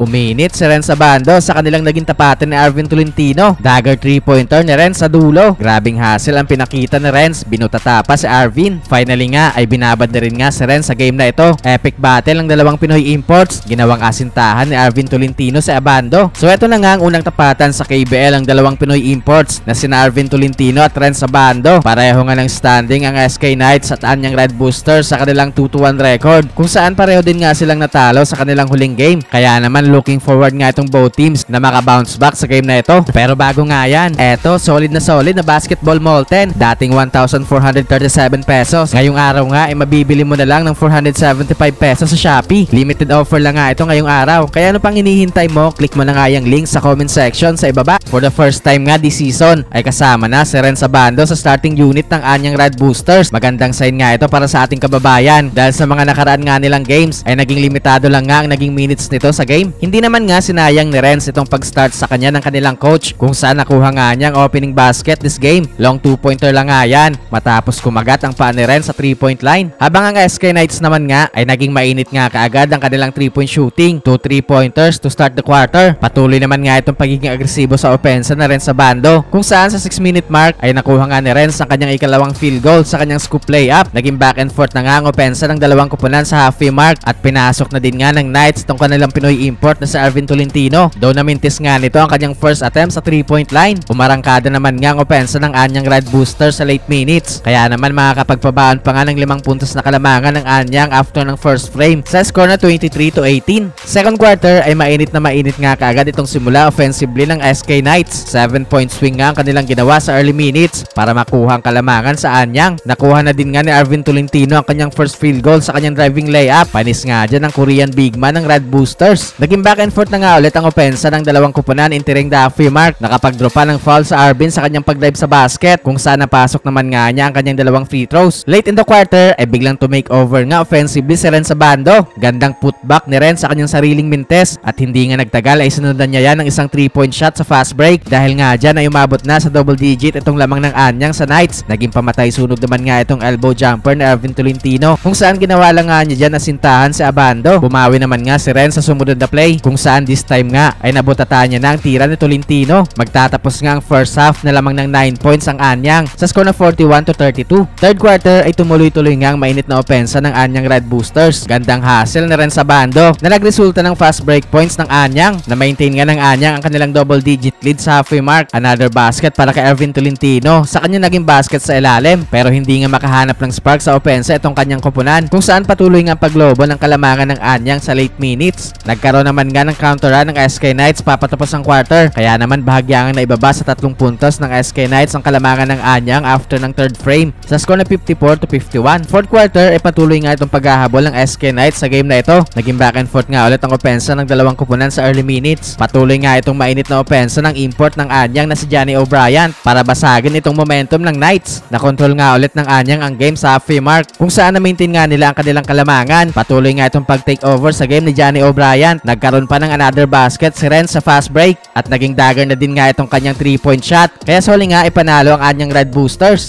Uminit si Renz Abando sa kanilang naging tapatan ni Arvin Tolentino. Dagger 3-pointer ni Renz sa dulo. Grabing hustle ang pinakita ni Renz. Binutata pa si Arvin. Finally nga ay binabad na rin nga si Renz sa game na ito. Epic battle ng dalawang Pinoy imports. Ginawang asintahan ni Arvin Tolentino sa Abando. So eto na nga ang unang tapatan sa KBL ang dalawang Pinoy imports na sina Arvin Tolentino at Renz Abando. Pareho nga ng standing ang SK Knights at Anyang Red Boosters sa kanilang 2-1 record, kung saan pareho din nga silang natalo sa kanilang huling game. Kaya naman looking forward nga itong both teams na makabounce back sa game na ito. Pero bago nga yan, eto solid na basketball Molten. Dating 1,437 pesos. Ngayong araw nga ay mabibili mo na lang ng 475 pesos sa Shopee. Limited offer lang nga ito ngayong araw. Kaya ano pang hinihintay mo? Click mo na nga yung link sa comment section sa ibaba. For the first time nga this season ay kasama na si Renz Abando sa starting unit ng Anyang Red Boosters. Magandang sign nga ito para sa ating kababayan dahil sa mga nakaraan nga nilang games ay naging limitado lang nga ang naging minutes nito sa game. Hindi naman nga sinayang ni Renz itong pag-start sa kanya ng kanilang coach kung saan nakuha nga niya ang opening basket this game. Long 2-pointer lang nga yan matapos kumagat ang paa ni Renz sa 3-point line. Habang ang SK Knights naman nga ay naging mainit nga kaagad ang kanilang 3-point shooting. 2 3-pointers to start the quarter. Patuloy naman nga itong pagiging agresibo sa opensa na Renz Abando kung saan sa 6-minute mark ay nakuha nga ni Renz ang kanyang ikalawang field goal sa kanyang scoop layup. Naging back and forth na nga ang opensa ng dalawang kupunan sa halfway mark at pinasok na din nga ng Knights itong kanilang Pinoy import na si Arvin Tolentino. Though namintis nga nito ang kanyang first attempt sa 3-point line. Umarangkada naman nga ang opensa ng Anyang Red Booster sa late minutes. Kaya naman makakapagpabaan pa nga ng 5 puntos na kalamangan ng Anyang after ng first frame sa score na 23-18. Second quarter ay mainit nga kaagad itong simula offensively ng SK Knights. 7-point swing nga ang kanilang ginawa sa early minutes para makuha ang kalamangan sa Anyang. Nakuha na din nga ni Arvin Tolentino ang kanyang first field goal sa kanyang driving layup. Panis nga dyan ang Korean big man ng Red Boosters. Naging back and forth na nga ulit ang opensa ng dalawang kupunan entering the halfway mark. Nakapag-drop pa ng foul sa Arvin sa kanyang pag-drive sa basket kung saan napasok naman nga niya ang kanyang dalawang free throws. Late in the quarter ay biglang to make over nga offensively si Renz Abando. Gandang putback ni Renz sa kanyang sariling mintes at hindi nga nagtagal ay sinundan niya yan ng isang 3-point shot sa fast break. Dahil nga dyan ay umabot na sa double digit itong lamang ng Anyang sa Knights. Naging pamatay sunog naman nga itong elbow jumper ni Arvin Tolentino kung saan ginawa lang nga niya dyan na sintahan si Abando. Bumawi naman nga si Renz sa sumunod na play kung saan this time nga ay nabutata niya na ang tira ni Tolentino. Magtatapos nga ang first half na lamang ng 9 points ang Anyang sa score na 41-32. Third quarter ay tumuloy-tuloy nga ang mainit na opensa ng Anyang Red Boosters. Gandang hustle ni Renz Abando na nagresulta ng fast break points ng Anyang. Na-maintain nga ng Anyang ang kanilang double digit lead sa halfway mark. Another basket para kay Arvin Tolentino. Sa kanya naging basket sa ilalim pero hindi nga makahanap ng spark sa opensa itong kanyang kupunan kung saan patuloy nga paglobo ng kalamangan ng Anyang sa late minutes. Nagkaroon naman nga ng counter run ng SK Knights papatapos ang quarter kaya naman bahagyangan na ibaba sa 3 puntos ng SK Knights ang kalamangan ng Anyang after ng third frame sa score na 54-51. Fourth quarter ay patuloy nga itong paghahabol ng SK Knights sa game na ito. Naging back and forth nga ulit ang opensa ng dalawang kupunan sa early minutes. Patuloy nga itong mainit na opensa ng import ng Anyang na si Johnny O'Brien para basagin itong momentum ng Knights. Nakontrol nga ulit ng Anyang ang game sa halfway mark kung saan na-maintain nga nila ang kanilang kalamangan. Patuloy nga itong pag-take over sa game ni Johnny O'Brien. Nagkaroon pa ng another basket si Renz sa fast break at naging dagger na din nga itong kanyang 3-point shot. Kaya sa huli nga ipanalo ang Anyang Red Boosters.